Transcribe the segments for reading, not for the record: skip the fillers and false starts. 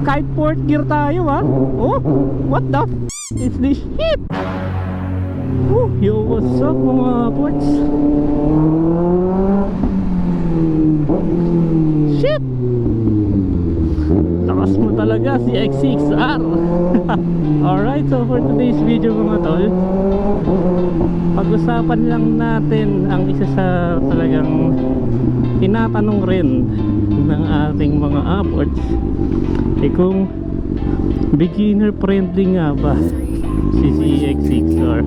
Kahit fourth gear tayo ha. Oh, what the is this shit? Yo, what's up mga ports? Shit! Takas mo talaga si X6R. Alright, so for today's video mga tol, pag-usapan lang natin ang isa sa talagang tinatanong rin ng ating mga ports, kung beginner friendly nga ba si X6R.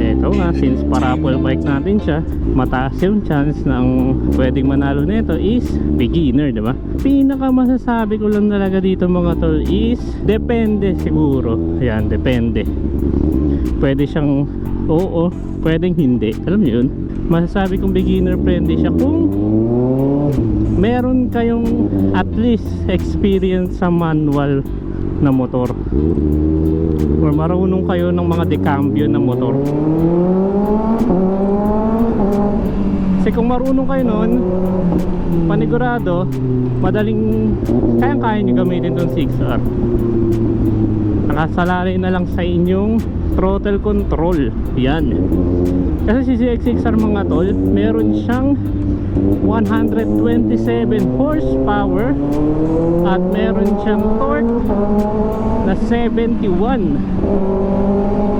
Eto nga, since parapol bike natin siya, mataas yung chance na ang pwedeng manalo nito is beginner, diba? Pinaka masasabi ko lang talaga dito mga tol is depende siguro. Ayan, depende. Pwede siyang oo, pwedeng hindi. Alam niyo yun? Masasabi kong beginner friendly siya kung meron kayong at least experience sa manual na motor, or marunong kayo ng mga decambio na motor. Kasi kung marunong kayo nun, panigurado madaling kayang-kaya nyo gamitin itong 6R. Nakasalalay na lang sa inyong throttle control. Yan. Kasi si X6R mga tol, meron siyang 127 horsepower at meron siyang torque na 71.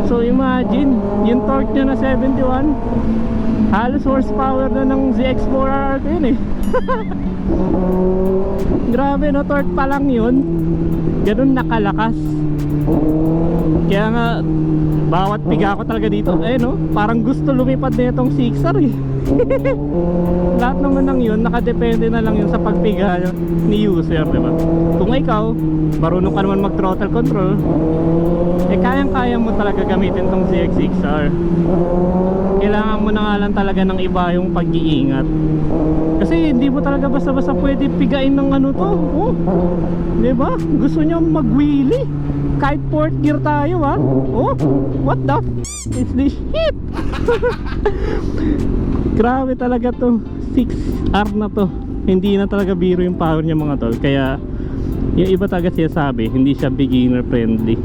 So imagine, yung torque niya na 71, halos horsepower na ng ZX4R yun eh. Grabe no, torque pa lang yun, ganun nakalakas. Kaya nga bawat piga ko talaga dito, no, parang gusto lumipad na itong 6R eh. Lahat naman ng yun, nakadepende na lang yun sa pagpiga ni user, diba? Kung ikaw, marunong ka naman mag throttle control, kayang-kaya mo talaga gamitin tong ZX6R. Kailangan mo na nga lang talaga ng iba yung pag-iingat. Kasi hindi mo talaga basta-basta pwede pigain ng ano to. Diba? Gusto nyo mag-wheelie kahit fourth gear tayo ha. What the is this shit? Grabe talaga to 6R na to. Hindi na talaga biro yung power niya mga tol. Kaya yung iba talaga siya sabi, hindi siya beginner friendly.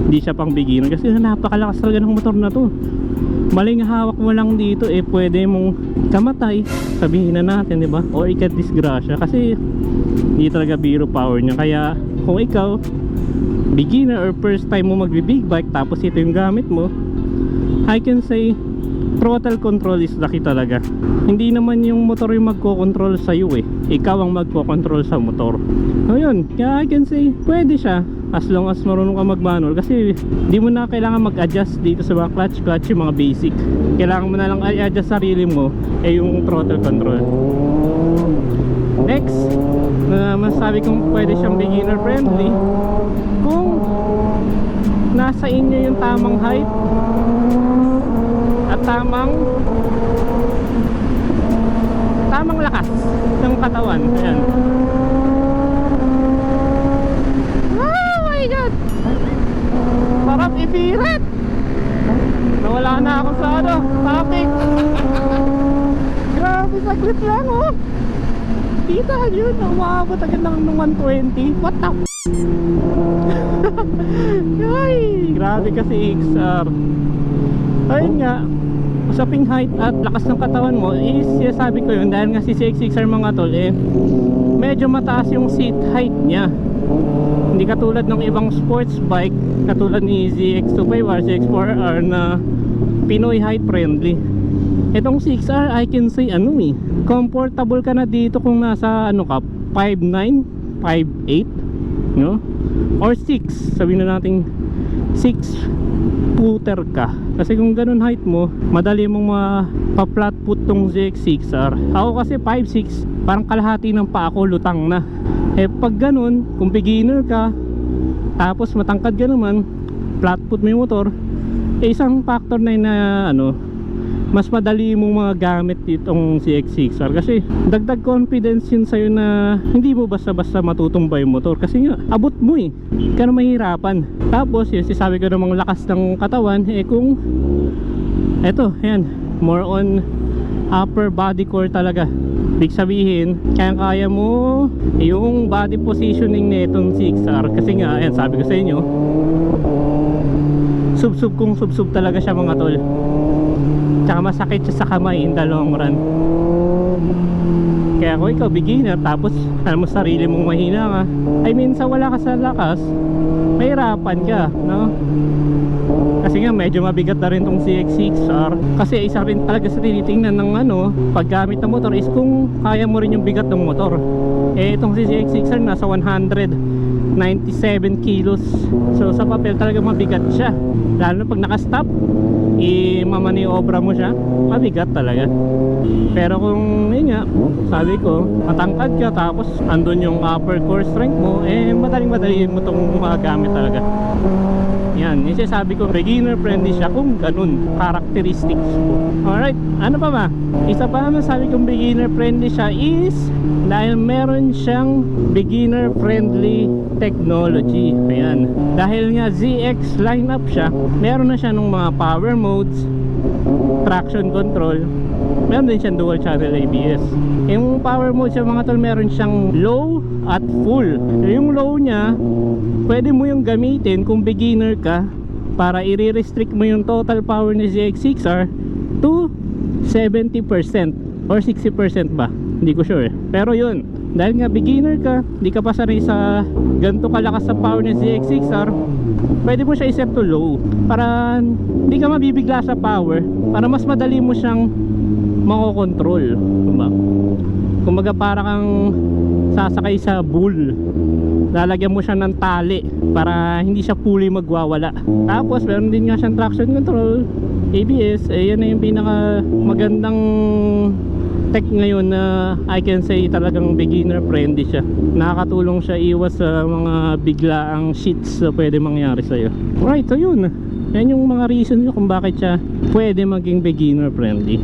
Hindi siya pang beginner kasi napakalakas talaga ng motor na to. Maling hawak mo lang dito pwede mong kamatay, sabihin na natin, diba? O ika-disgrasya kasi hindi talaga biro power niya. Kaya kung ikaw beginner or first time mo magbi-big bike tapos ito yung gamit mo, I can say throttle control is the key talaga. Hindi naman yung motor yung magko-control sa iyo ikaw ang magko-control sa motor. So yun, kaya I can say pwede siya as long as marunong ka mag-manual, kasi di mo na kailangan mag-adjust dito sa mga clutch yung mga basic. Kailangan mo na lang i-adjust sarili mo yung throttle control. Next, masasabi kong pwede siyang beginner friendly kung nasa inyo yung tamang height at tamang lakas ng katawan. Ayan. Oh my god, sarap ipirat. Nawala na ako sa topic. Grabe, saglit lang Kita yun, umabot agad ng 120. What the ay, grabe kasi XR. Ayun nga, usaping height at lakas ng katawan mo is sabi ko yun dahil nga si X6R mga tol medyo mataas yung seat height niya. Hindi katulad ng ibang sports bike katulad ni ZX25R, ZX4R na Pinoy height friendly. Itong 6R I can say comfortable ka na dito kung nasa 5'9", 5'8", no? Or 6, sabihin na natin 6 footer ka. Kasi kung ganun height mo, madali mong pa-flat foot tong ZX6R. Ako kasi 5'6", parang kalahati ng paa ko lutang na. Pag ganun, kung beginner ka tapos matangkad ka naman, flat foot mo yung motor, isang factor na yun na mas madali mong mga gamit itong ZX6R kasi dagdag confidence yun sa'yo na hindi mo basta-basta matutumbay yung motor kasi nga abot mo hindi ka na mahirapan. Tapos yun, sabi ko namang lakas ng katawan kung eto, yan, more on upper body core talaga. Ibig sabihin, kaya mo yung body positioning nitong CXR. Kasi nga, ayan, sabi ko sa inyo, sub-sub kung sub-sub talaga siya mga tol. Tsaka masakit siya sa kamay in the long run. Kaya kung ikaw beginner, tapos alam mo sarili mong mahina ka, I mean sa wala ka sa lakas, mahirapan ka, no? Kasi nga medyo mabigat na rin tong CX-6R. Kasi isa rin talaga sa tinitingnan ng paggamit ng motor is kung kaya mo rin yung bigat ng motor. Eh itong CX-6R nasa 197 kilos. So sa papel talaga mabigat siya. Lalo na pag nakastop, mamaniobra mo siya, mabigat talaga. Pero kung yun nga, sabi ko, matangkad ka tapos andun yung upper core strength mo, eh madaling-madali mo itong magamit talaga. Yan, yung sabi ko, beginner friendly siya kung ganun, characteristics ko. Alright, ano pa ba? Isa pa naman sabi kong beginner friendly siya is dahil meron siyang beginner friendly technology. Ayan, dahil nga ZX lineup siya, meron na siya ng mga power modes, traction control, meron din siyang dual channel ABS. Yung power mode siya mga tol, meron siyang low at full. Yung low niya, pwede mo yung gamitin kung beginner ka para i-restrict mo yung total power ni ZX6R to 70% or 60% ba, hindi ko sure. Pero yun, dahil nga beginner ka, hindi ka pa sanay sa ganito kalakas sa power ni ZX6R, pwede mo siya i-set to low para hindi ka mabibigla sa power, para mas madali mo siyang makokontrol, diba? Kumbaga para kang sasakay sa bull, lalagyan mo siya ng tali para hindi siya fully magwawala. Tapos meron din nga siyang traction control, ABS. Eh yan na yung pinaka magandang tech ngayon na I can say talagang beginner friendly siya. Nakakatulong siya iwas sa mga biglaang shits na pwede mangyari sa'yo. Right, so yun, yan yung mga reason kung bakit siya pwede maging beginner friendly.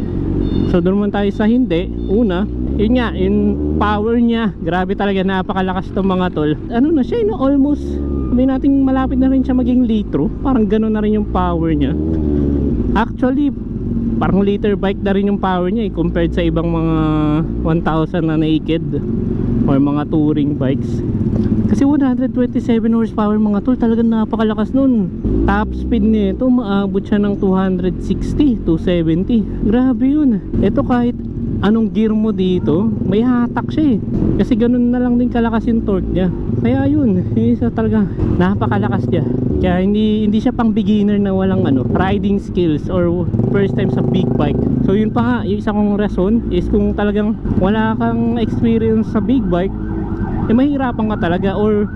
So doon naman tayo sa hindi. Una, yun nga, yung power niya, grabe talaga, napakalakas itong mga tol. Ano na siya, almost, sabi natin malapit na rin siya maging litro. Parang gano'n na rin yung power niya. Actually, parang liter bike na rin yung power niya compared sa ibang mga 1,000 na naked or mga touring bikes. Kasi 127 horsepower mga tol, talagang napakalakas nun. Top speed nito, maabot siya ng 260, 270. Grabe yun. Ito kahit anong gear mo dito, may hatak siya eh. Kasi ganun na lang din kalakas yung torque niya. Kaya yun, isa talaga napakalakas niya. Kaya hindi siya pang beginner na walang riding skills or first time sa big bike. So yun pa nga, yung isa kong rason is kung talagang wala kang experience sa big bike, eh mahirapan ka talaga or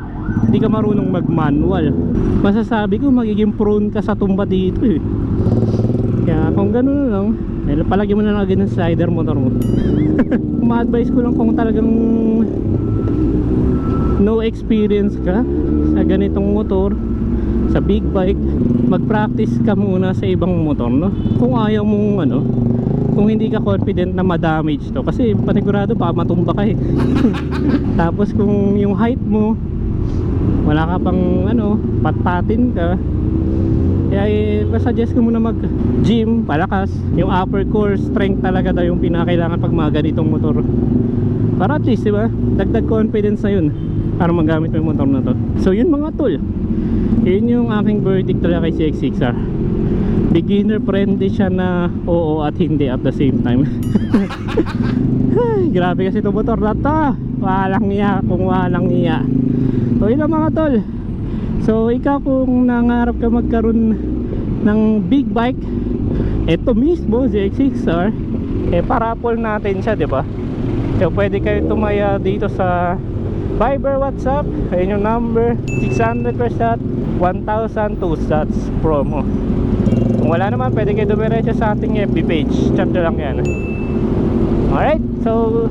hindi ka marunong mag manual. Masasabi ko magiging prone ka sa tumba dito eh. Kaya kung gano'n na lang, palagi mo na lang agad ng slider motor mo. Ma-advise ko lang kung talagang no experience ka sa ganitong motor, sa big bike, mag-practice ka muna sa ibang motor, no? Kung ayaw mong kung hindi ka confident na ma-damage to, kasi panigurado pa matumba ka eh. Tapos kung yung height mo wala ka pang patpatin ka, kaya suggest ko muna mag-gym, palakas. Yung upper core strength talaga daw yung pinakailangan pag mga ganitong motor. Para at least, diba, dagdag confidence na yun para magamit mo yung motor na to. So yun mga tol, yun yung aking verdict talaga kay CX-6R. Beginner friendly siya na oo at hindi at the same time. Ay, grabe kasi itong motor na to. Walang iya kung walang iya. So yun lang mga tol. So ikaw kung nangarap ka magkaroon ng big bike, eto mismo ZX-6R, parapol natin siya, diba? So pwede kayo tumaya dito sa Viber, WhatsApp. Ayun yung number, 600 per shot, 1,000 2 shots promo. Kung wala naman, pwede kayo dumiretso sa ating FB page, chat nyo lang yan. Alright, so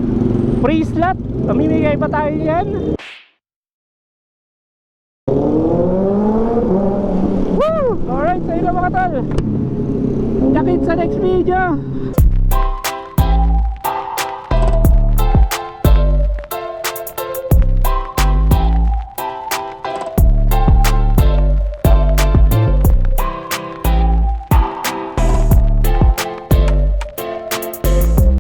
free slot, pamimigay pa tayo yan. Alright, so yun lang mga tol. Dakit sa next video.